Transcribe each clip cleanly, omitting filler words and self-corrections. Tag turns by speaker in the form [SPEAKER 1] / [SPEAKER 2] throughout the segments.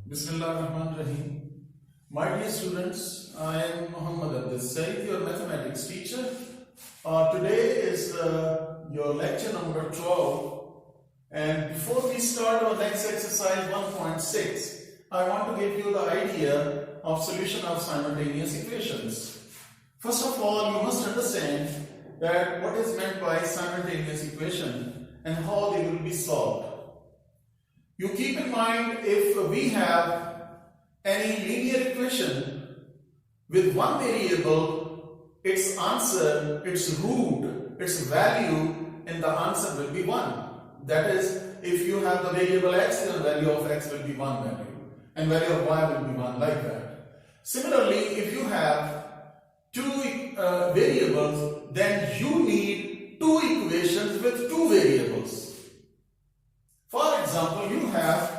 [SPEAKER 1] Bismillahirrahmanirrahim. My dear students, I am Muhammad Abdul Said, your mathematics teacher. Today is your lecture number 12, and before we start our next exercise 1.6, I want to give you the idea of solution of simultaneous equations. First of all, you must understand that what is meant by simultaneous equation and how they will be solved. You keep in mind, if we have any linear equation with one variable, its answer, its root, its value in the answer will be 1. That is, if you have the variable x, then the value of x will be 1 value and value of y will be 1, like that. Similarly, if you have two variables, then you need two equations with two variables. For example, you have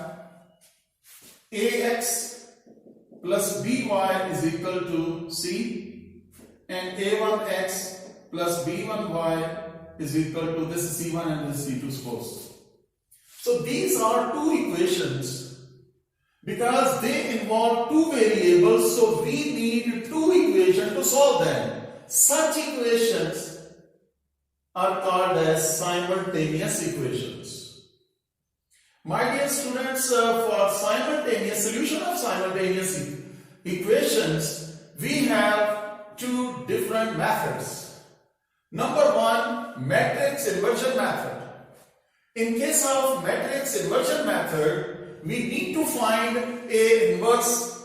[SPEAKER 1] ax plus by is equal to c and a1x plus b1y is equal to this is c1 and this is c2 suppose. So these are two equations because they involve two variables, so we need two equations to solve them. Such equations are called as simultaneous equations. My dear students, for simultaneous solution of simultaneous equations, we have two different methods. Number one, matrix inversion method. In case of matrix inversion method, we need to find A inverse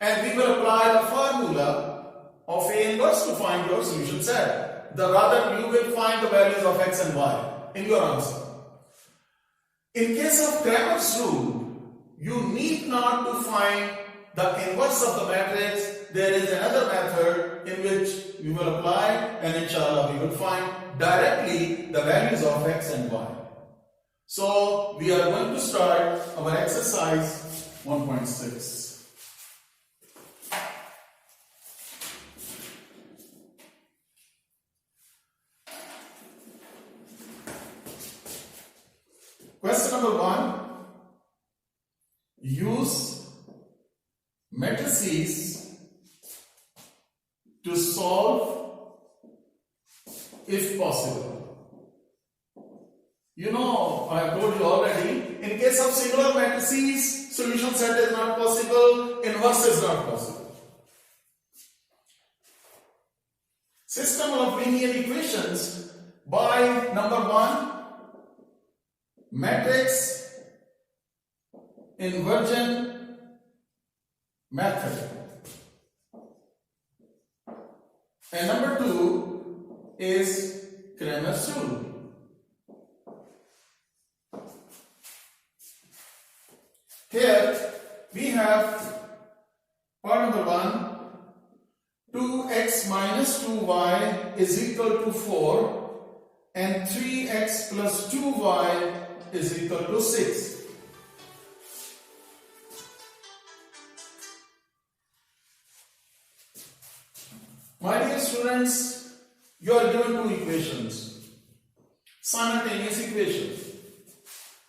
[SPEAKER 1] and we will apply the formula of A inverse to find your solution set. Rather, you will find the values of x and y in your answer. In case of Cramer's rule, you need not to find the inverse of the matrix. There is another method in which we will apply, and inshallah we will find directly the values of x and y. So we are going to start our exercise 1.6. Question number 1. Use matrices to solve if possible. You know, I have told you already, in case of singular matrices, solution set is not possible, inverse is not possible. System of linear equations by number 1. Matrix inversion method, and number 2 is Cramer's rule. Here we have part number 1, 2x minus 2y is equal to 4 and 3x plus 2y is equal to 6. My dear students, you are given two equations, simultaneous equations.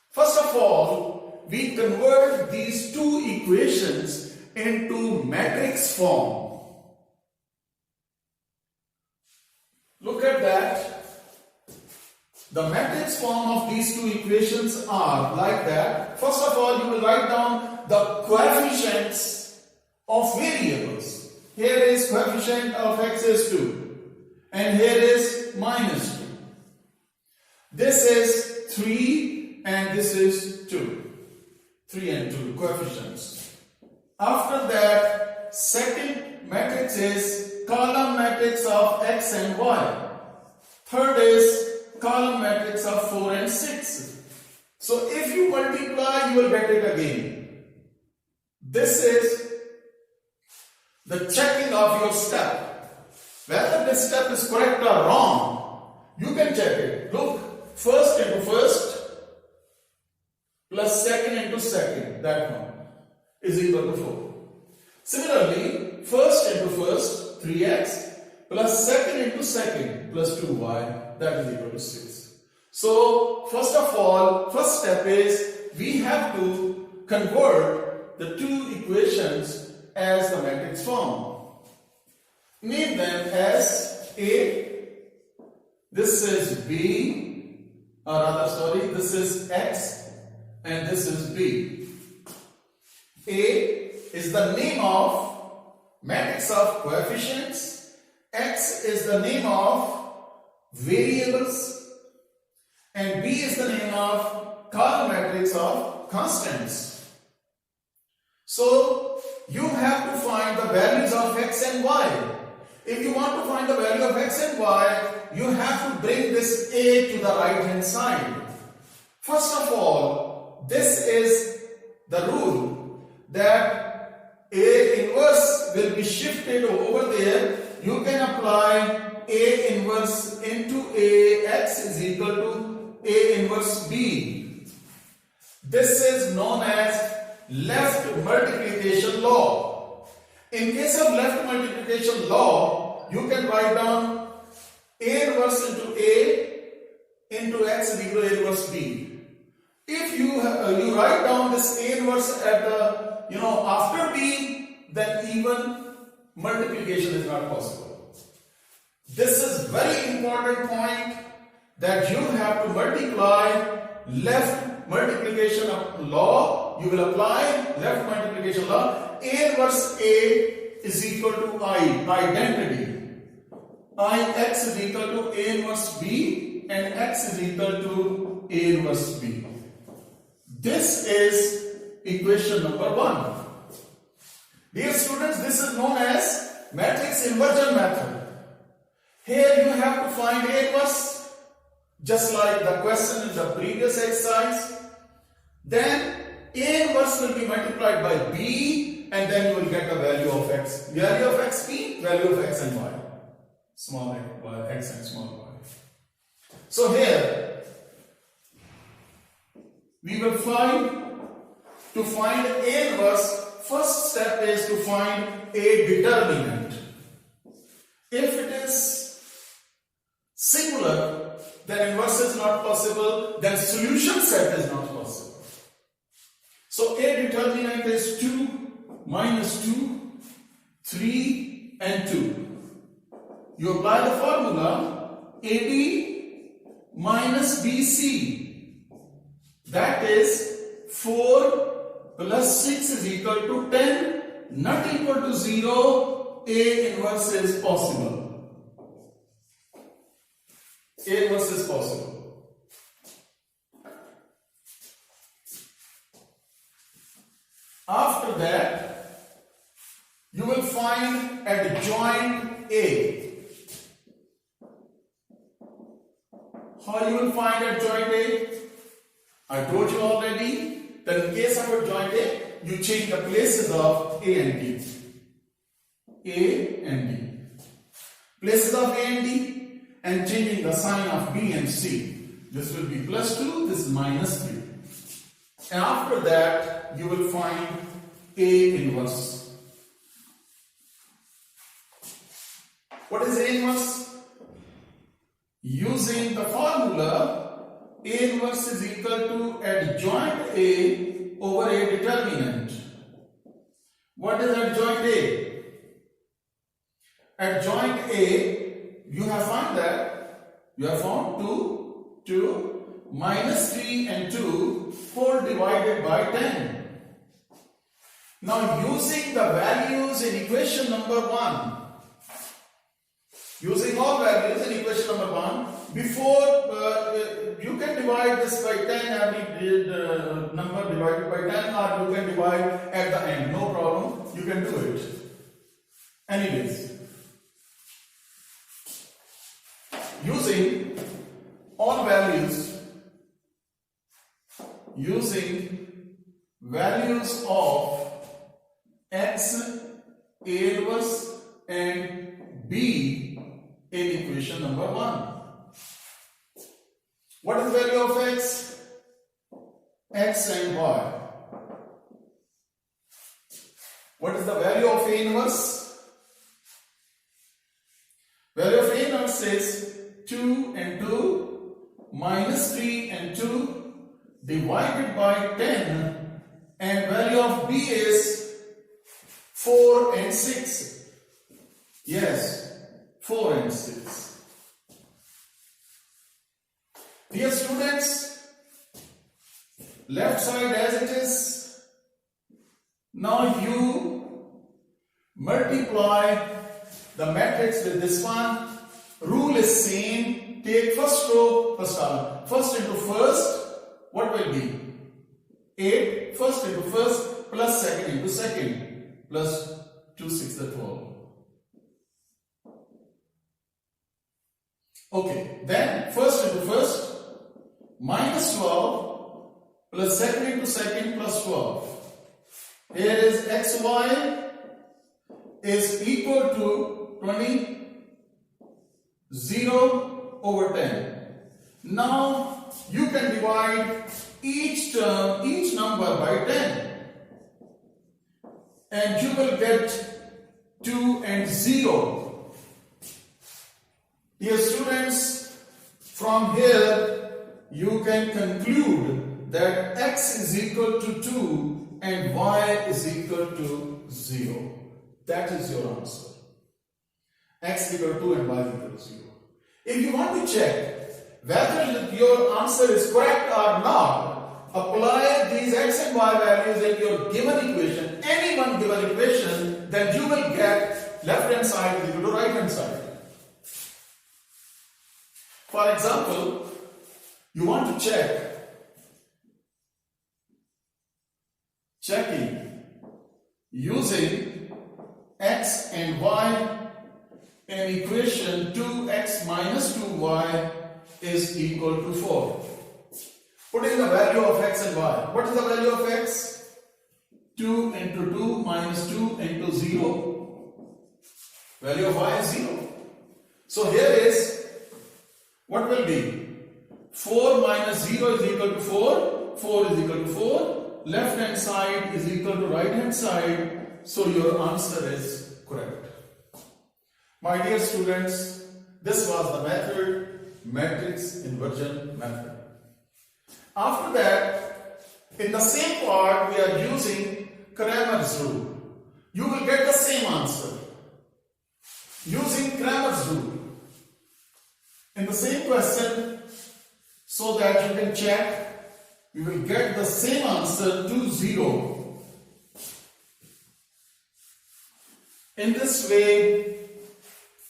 [SPEAKER 1] First of all, we convert these two equations into matrix form. Look at that. The matrix form of these two equations are like that. First of all, you will write down the coefficients of variables. Here is coefficient of x is 2 and here is minus 2. This is 3 and this is 2. 3 and 2 coefficients. After that, second matrix is column matrix of x and y. Third is column matrix of 4 and 6. So if you multiply, you will get it again. This is the checking of your step. Whether this step is correct or wrong, you can check it. Look, first into first plus second into second, that one is equal to 4. Similarly, first into first, 3x plus second into second plus 2y, that is equal to 6. So first of all, first step is we have to convert the two equations as the matrix form. Name them as A, this is B, or rather sorry, this is X and this is B. A is the name of matrix of coefficients, X is the name of variables, and B is the name of column matrix of constants. So you have to find the values of X and Y. If you want to find the value of X and Y, you have to bring this A to the right hand side. First of all, this is the rule that A inverse will be shifted over there. You can apply A inverse into A, X is equal to A inverse B. This is known as left multiplication law. In case of left multiplication law, you can write down A inverse into A into X is equal to A inverse B. If you write down this A inverse at the after B, then even multiplication is not possible. This is very important point that you have to multiply left multiplication of law. You will apply left multiplication law. A inverse A is equal to I, identity. Ix is equal to A inverse B and X is equal to A inverse B. This is equation number 1. Dear students, this is known as matrix inversion method. Here you have to find A inverse, just like the question in the previous exercise. Then A inverse will be multiplied by B, and then you will get the value of X. Value of X B, value of X and Y. Small x and small y. So here we will to find A inverse. First step is to find a determinant. If it is singular, then inverse is not possible, then solution set is not possible. So A determinant is 2, minus 2, 3 and 2. You apply the formula AB minus BC, that is 4 plus 6 is equal to 10, not equal to 0, A inverse is possible. A inverse is possible. After that, you will find adjoint A. How you will find adjoint A? I told you already that in case of adjoint A, you change the places of A and D. A and D. Places of A and D, and changing the sign of B and C. This will be plus 2, this is minus 3. And after that, you will find A inverse. What is A inverse? Using the formula, A inverse is equal to adjoint A over A determinant. What is adjoint A? Adjoint A, you have found 2, minus 3 and 2, 4 divided by 10. Now using the values in equation number 1, using all values in equation number 1, before you can divide this by 10, every number divided by 10, or you can divide at the end, no problem, you can do it. Anyways, using all values, using values of X, A inverse and B in equation number 1. What is the value of X? X and Y. What is the value of A inverse? Value of A inverse is 2 and 2 minus 3 and 2 divided by 10 and of B is 4 and 6. Yes, 4 and 6. Dear students, left side as it is. Now you multiply the matrix with this one. Rule is same. Take first row, first column. First into first, what will be? 8. First into first plus second into second plus 2, 6, 12. Okay, then first into first minus 12 plus second into second plus 12. Here is xy is equal to 20, 0 over 10. Now you can divide each term, each number by 10 and you will get 2 and 0. Dear students, from here you can conclude that x is equal to 2 and y is equal to 0. That is your answer. X is equal to 2 and y is equal to 0. If you want to check whether your answer is correct or not, apply these x and y values in your given equation, any one given equation, then you will get left hand side is equal to right hand side. For example, you want to checking using x and y in equation 2x minus 2y is equal to 4. Putting the value of x and y. What is the value of x? 2 into 2 minus 2 into 0. Value of y is 0. So here is, what will be? 4 minus 0 is equal to 4. 4 is equal to 4. Left hand side is equal to right hand side. So your answer is correct. My dear students, this was the method, matrix inversion method. After that, in the same part, we are using Cramer's rule. You will get the same answer using Cramer's rule in the same question, so that you can check, you will get the same answer to 0. In this way,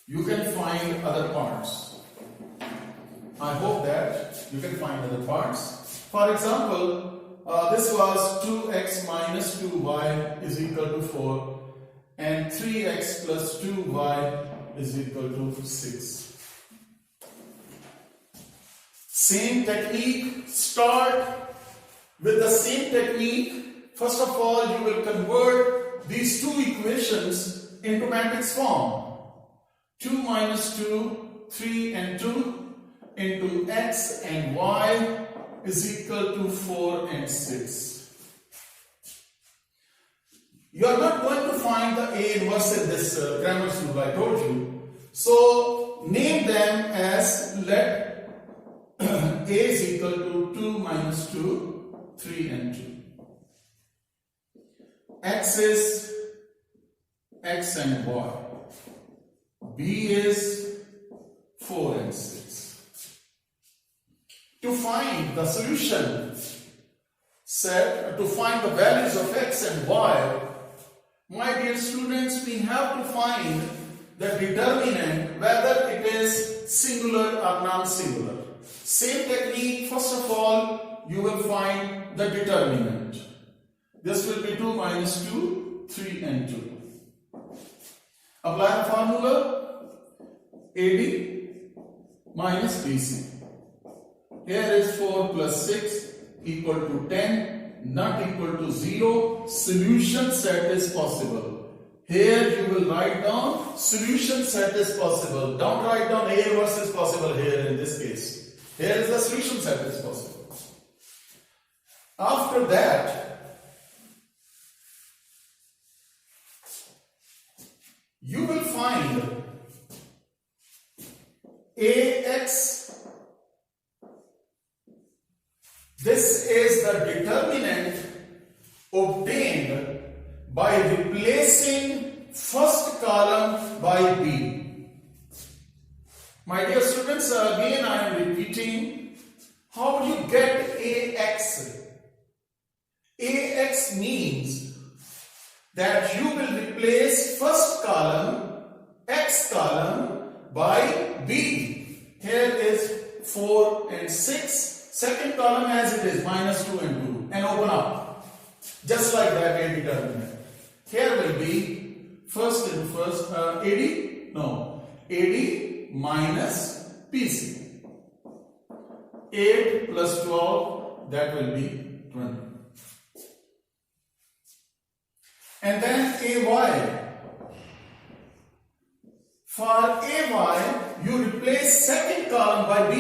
[SPEAKER 1] you can find other parts. I hope that you can find other parts. For example, this was 2x minus 2y is equal to 4 and 3x plus 2y is equal to 6. Same technique, start with the same technique. First of all, you will convert these two equations into matrix form. 2 minus 2, 3 and 2 into x and y is equal to 4 and 6. You are not going to find the A inverse in this Cramer's rule, I told you. So name them as let A is equal to 2 minus 2, 3 and 2. X is x and y. B is 4 and 6. To find the solution set, to find the values of x and y, my dear students, we have to find the determinant, whether it is singular or non-singular. Same technique, first of all, you will find the determinant. This will be 2 minus 2, 3 and 2. Apply the formula AD minus BC. Here is 4 plus 6 equal to 10, not equal to 0. Solution set is possible. Here you will write down solution set is possible. Don't write down A inverse is possible here in this case. Here is the solution set is possible. After that, you will find AX. This is the determinant obtained here by replacing first column by B. My dear students, again I am repeating, how do you get AX? AX means that you will replace first column, X column, by B. Here is 4 and 6. Second column as it is, -2 and 2, and open up. Just like that, A determinant. Here will be first into first, AD? No. AD minus PC. 8 plus 12, that will be 20. And then AY. For AY, you replace second column by B.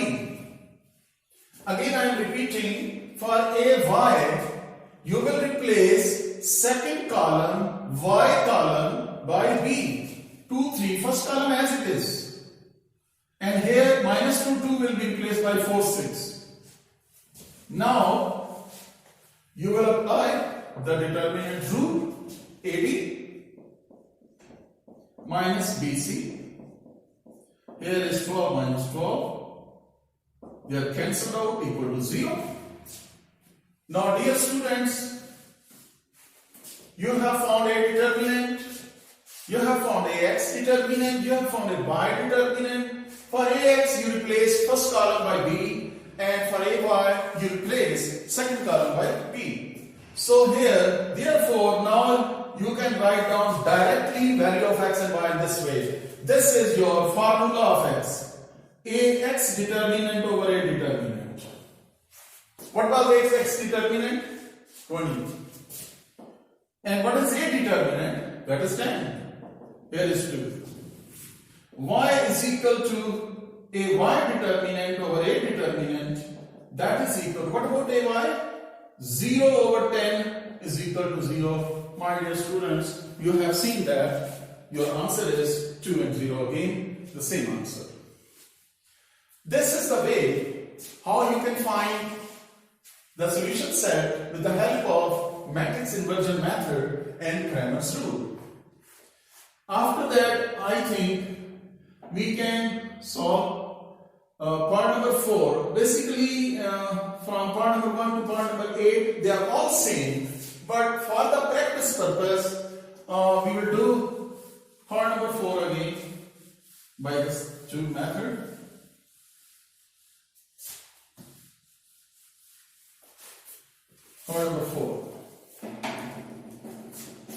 [SPEAKER 1] Again I am repeating, for AY, you will replace second column, Y column by B. 2, 3, first column as it is. And here -2, 2 will be replaced by 4, 6. Now, you will apply the determinant rule. AD minus BC. Here is 12 minus 12. They are cancelled out, equal to 0. Now, dear students, you have found A determinant, you have found AX determinant, you have found a Y determinant. For AX, you replace first column by B, and for AY, you replace second column by B. So here, therefore, now you can write down directly value of X and Y in this way. This is your formula of X. AX determinant over A determinant. What was X determinant? 20. And what is A determinant? That is 10. Here is 2. Y is equal to a Y determinant over A determinant. That is equal to, what about AY? 0 over 10 is equal to 0. My dear students, you have seen that your answer is 2 and 0. Again, the same answer. This is the way how you can find the solution set with the help of matrix inversion method and Cramer's rule. After that, I think we can solve part number 4. Basically, from part number 1 to part number 8, they are all same. But for the practice purpose, we will do part number 4 again by this 2 method. Part number 4.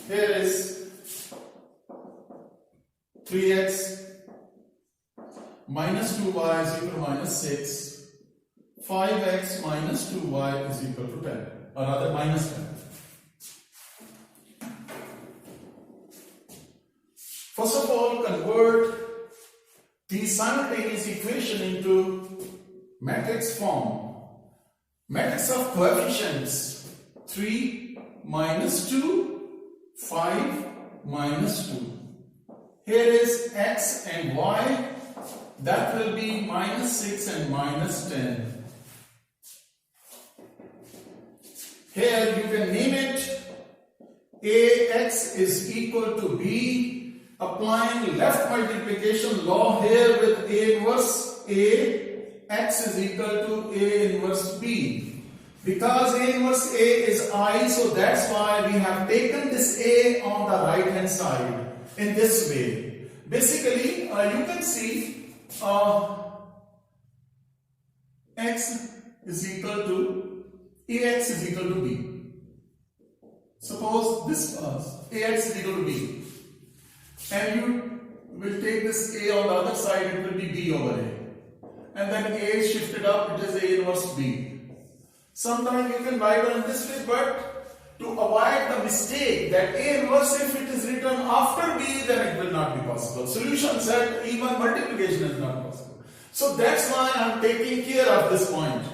[SPEAKER 1] Here is 3x minus 2y is equal to minus 6. 5x minus 2y is equal to 10, or rather minus 10. First of all, convert the simultaneous equation into matrix form. Matrix of coefficients: 3 minus 2, 5 minus 2. Here is x and y, that will be minus 6 and minus 10. Here you can name it ax is equal to b. Applying left multiplication law here with A inverse A, x is equal to A inverse B. Because A inverse A is I, so that's why we have taken this A on the right hand side in this way. Basically, you can see x is equal to Ax is equal to B. Suppose this was Ax is equal to B. And you will take this A on the other side, it will be B over A. And then A is shifted up, it is A inverse B. Sometimes you can write on this way, but to avoid the mistake that A inverse, if it is written after B, then it will not be possible. Solution set, even multiplication is not possible. So that's why I am taking care of this point.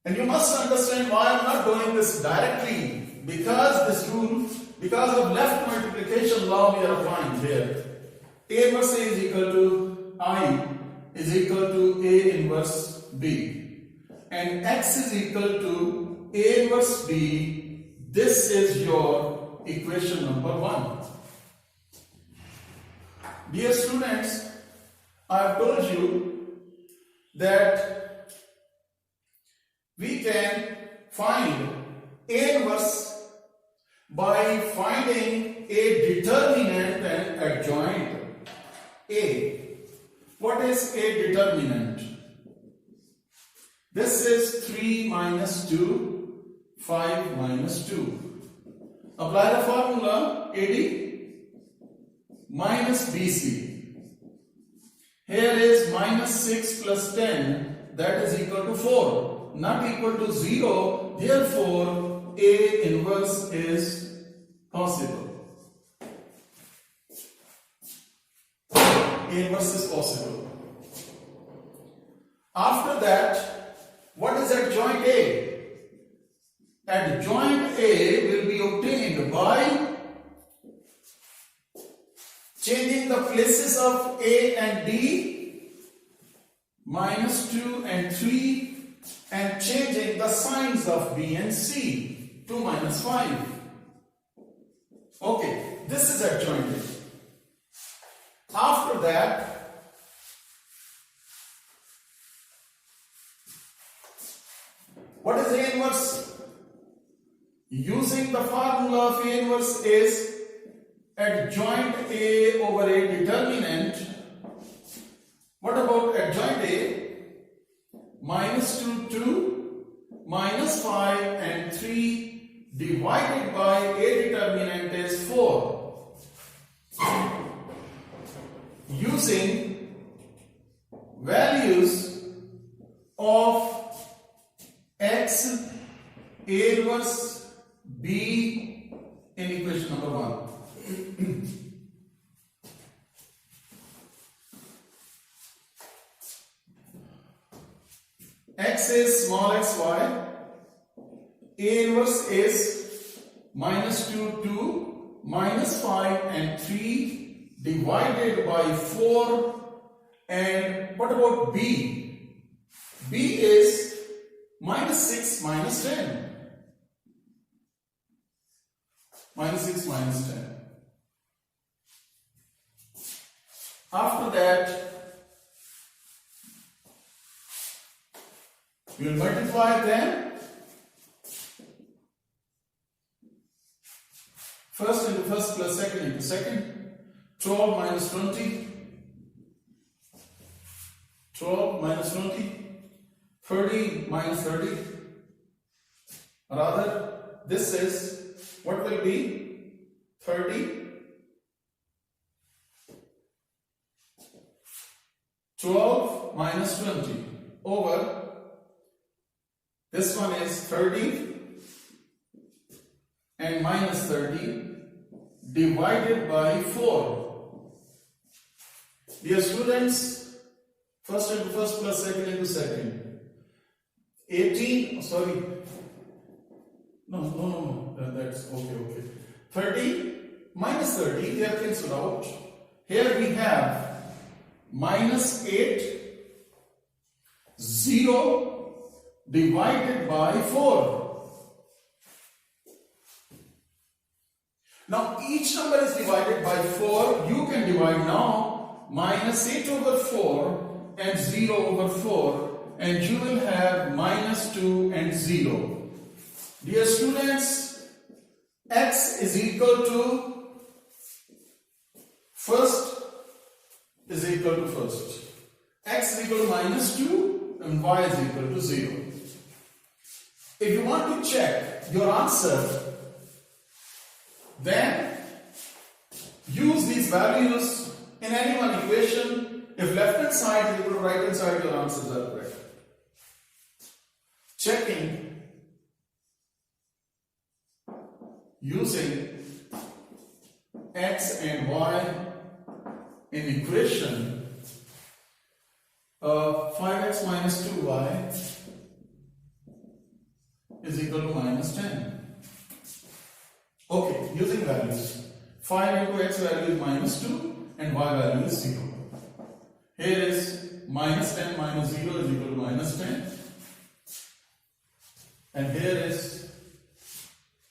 [SPEAKER 1] And you must understand why I am not doing this directly. Because this rule, because of left multiplication law we are applying here. A inverse A is equal to I is equal to A inverse B. And x is equal to A inverse B. This is your equation number 1. Dear students, I have told you that we can find A inverse by finding a determinant and adjoint A. What is a determinant? This is 3 minus 2, 5 minus 2. Apply the formula AD minus BC. Here is minus 6 plus 10, that is equal to 4, not equal to 0, therefore A inverse is possible. A inverse is possible. After that, what is adjoint A? Adjoint A will be obtained by changing the places of A and D, minus 2 and 3, and changing the signs of B and C, 2 minus 5. Okay, this is adjoint A. After that, what is A inverse? Using the formula of A inverse is adjoint A over A determinant. What about adjoint A? Minus 2, 2, minus 5 and 3 divided by A determinant is 4. Using values of x, A inverse, B in equation number 1. X is small xy, A inverse is minus 2, 2, minus 5 and 3 divided by 4. And what about B? B is minus 6 minus 10. Minus 6 minus 10. After that, we will multiply them. First into first plus second into second. 12 minus 20. 12 minus 20. 30 minus 30. Rather, this is, what will be? 30. 12 minus 20 over, this one is 30 and minus 30 divided by 4. Dear students, first into first plus second into second. 18, sorry, no, that's okay. 30 minus 30, they are cancelled out. Here we have minus 8, 0 divided by 4. Now each number is divided by 4. You can divide now. Minus 8 over 4 and 0 over 4, and you will have minus 2 and 0. Dear students, x is equal to first is equal to first. X is equal to minus 2 and y is equal to 0. If you want to check your answer, then use these values in any one equation. If left hand side is equal to right hand side, your answers are correct. Checking using x and y in equation 5x minus 2y is equal to minus 10. Okay, using values. 5 into x value is minus 2 and y value is 0. Here is minus 10 minus 0 is equal to minus 10. And here is,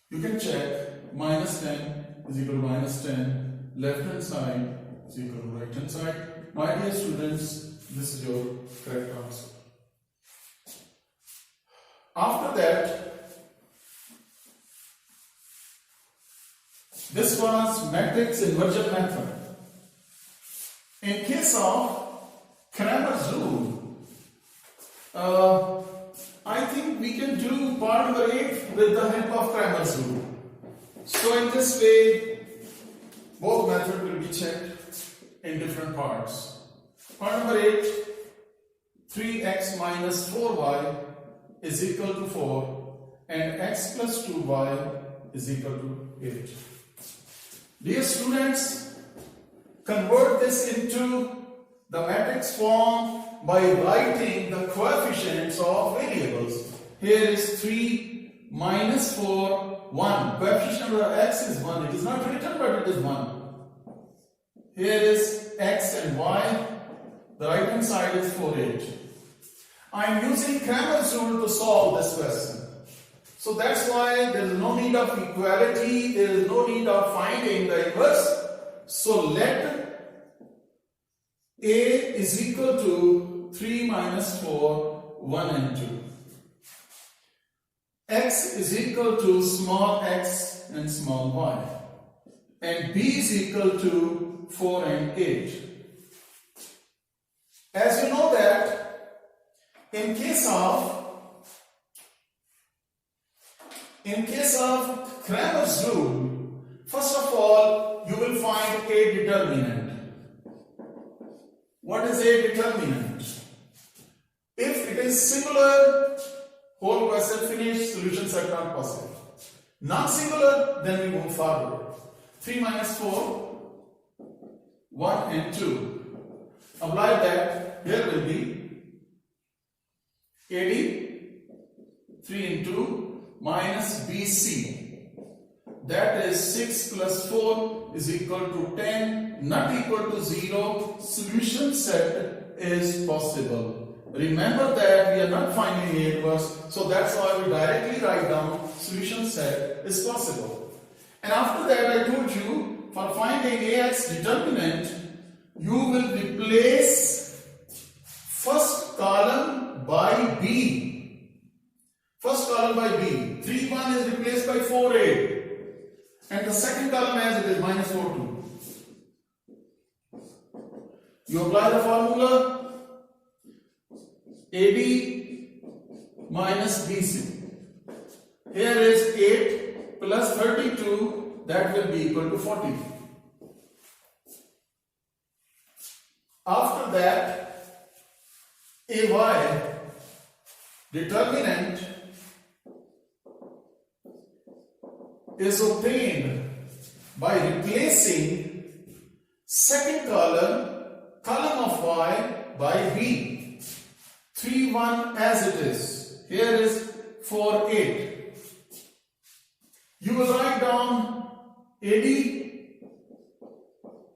[SPEAKER 1] you can check, minus 10 is equal to minus 10, left hand side is equal to right hand side. My dear students, this is your correct answer. After that, this was matrix inversion method. In case of Cramer's rule, I think we can do part number 8 with the help of Cramer's rule. So in this way, both methods will be checked in different parts. Part number 8, 3x minus 4y is equal to 4 and x plus 2y is equal to 8. Dear students, convert this into the matrix form by writing the coefficients of variables. Here is 3 minus 4, 1. Coefficient of x is 1. It is not written, but it is 1. Here is x and y. The right hand side is 4, 8. I am using Cramer's rule to solve this question. So that's why there is no need of equality, there is no need of finding the inverse. So let A is equal to 3 minus 4, 1 and 2. X is equal to small x and small y. And B is equal to 4 and 8. As you know that in case of Cramer's rule, first of all, you will find a determinant. What is a determinant? If it is singular, whole question finished, solutions are not possible. Non-singular, then we move forward. 3 minus 4, 1 and 2. Apply that, here will be AD 3 into minus BC. That is 6 plus 4 is equal to 10, not equal to 0. Solution set is possible. Remember that we are not finding A inverse, so that's why we directly write down solution set is possible. And after that, I told you for finding AX determinant, you will replace first column by B. First column by B. 3, 1 is replaced by 4, 8. And the second column as it is minus 4, 2. You apply the formula AD minus BC. Here is 8 plus 32, that will be equal to 40. After that, AY determinant is obtained by replacing second column of y by b. 3, 1 as it is. Here is 4, 8. You will write down AD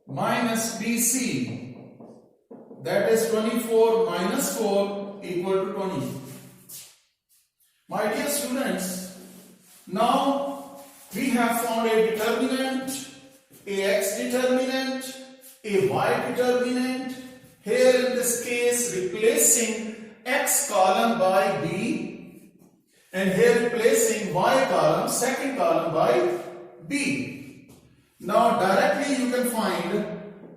[SPEAKER 1] minus BC. That is 24 minus 4 equal to 20. My dear students, now we have found a determinant, AX determinant, a Y determinant. Here in this case replacing X column by B, and here replacing Y column, second column by B. Now directly you can find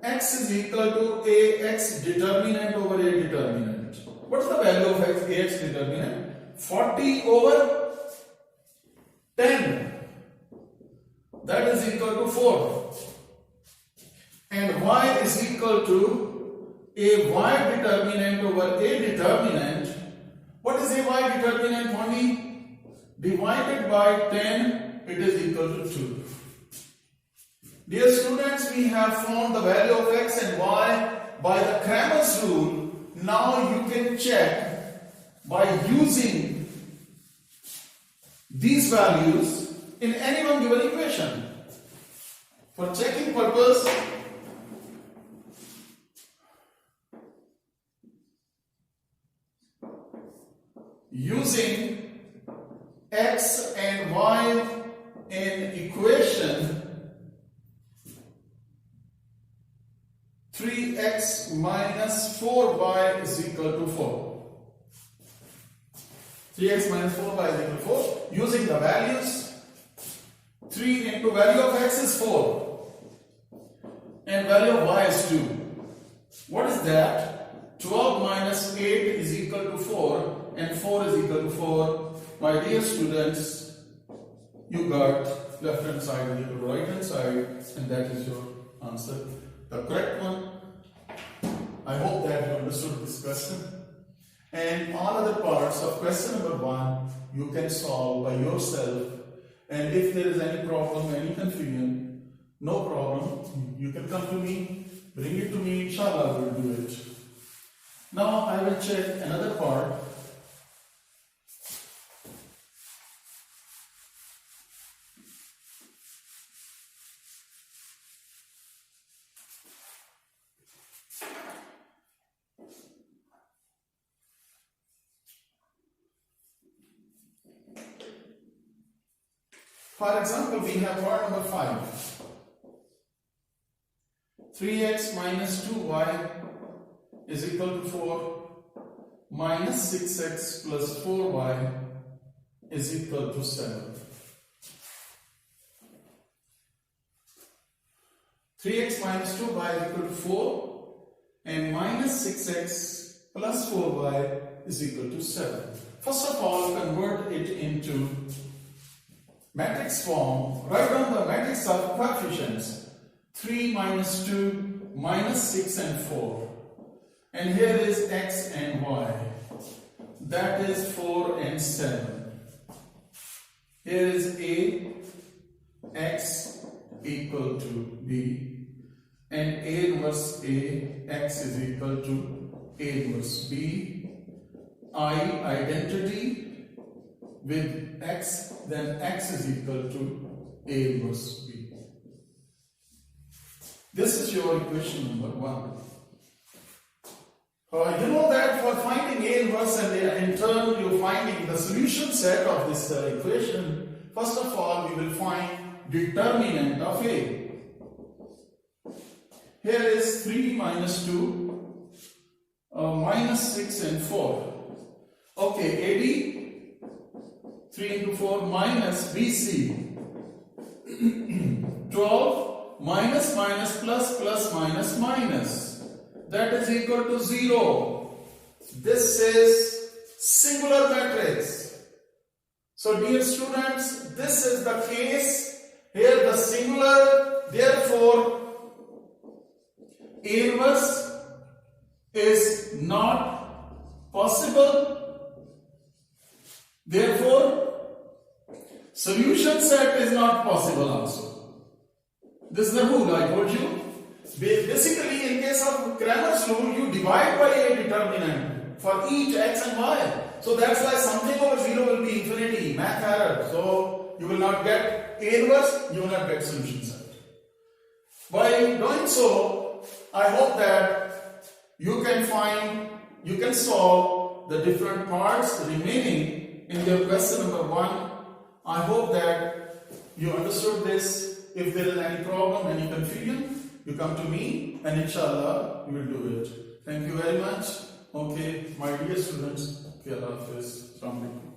[SPEAKER 1] X is equal to AX determinant over A determinant. What is the value of AX determinant? 40 over 10. That is equal to 4. And Y is equal to a Y determinant over A determinant. What is a Y determinant? 20 divided by 10, it is equal to 2. Dear students, we have found the value of X and Y by the Cramer's rule. Now you can check by using these values in any one given equation. For checking purpose, using X and Y in equation 3x minus 4y is equal to 4. 3x minus 4y is equal to 4. Using the values, 3 into value of x is 4 and value of y is 2. What is that? 12 minus 8 is equal to 4 and 4 is equal to 4. My dear students, you got left hand side is equal to right hand side, and that is your answer, the correct one. I hope that you understood this question. And all other parts of question number 1 you can solve by yourself. And if there is any problem, any confusion, no problem, you can come to me, bring it to me, inshallah I will do it. Now I will check another part. For example, we have part number 5. 3x minus 2y is equal to 4 minus 6x plus 4y is equal to 7. 3x minus 2y is equal to 4 and minus 6x plus 4y is equal to 7. First of all, convert it into matrix form. Write down the matrix of coefficients 3 minus 2 minus 6 and 4. And here is x and y. That is 4 and 7. Here is a x equal to b and a inverse a x is equal to a inverse b. I identity with x, then x is equal to a inverse b. This is your equation number 1. You know that for finding a inverse and in turn you finding the solution set of this equation, first of all we will find determinant of a. Here is 3 minus 2 minus 6 and 4. Okay, AD 3 into 4 minus BC 12 minus minus plus plus minus minus, that is equal to 0. This is singular matrix. So dear students, this is the case. Here the singular, therefore A inverse is not possible. Therefore, solution set is not possible also. This is the rule I told you. Basically, in case of Cramer's rule, you divide by a determinant for each x and y. So that's why something over 0 will be infinity, math error. So you will not get A inverse, you will not get solution set. By doing so, I hope that you can solve the different parts remaining in your question number 1. I hope that you understood this. If there is any problem, any confusion, you come to me and inshallah we will do it. Thank you very much. Okay, my dear students, Allah Hafiz. Assalamu alaikum.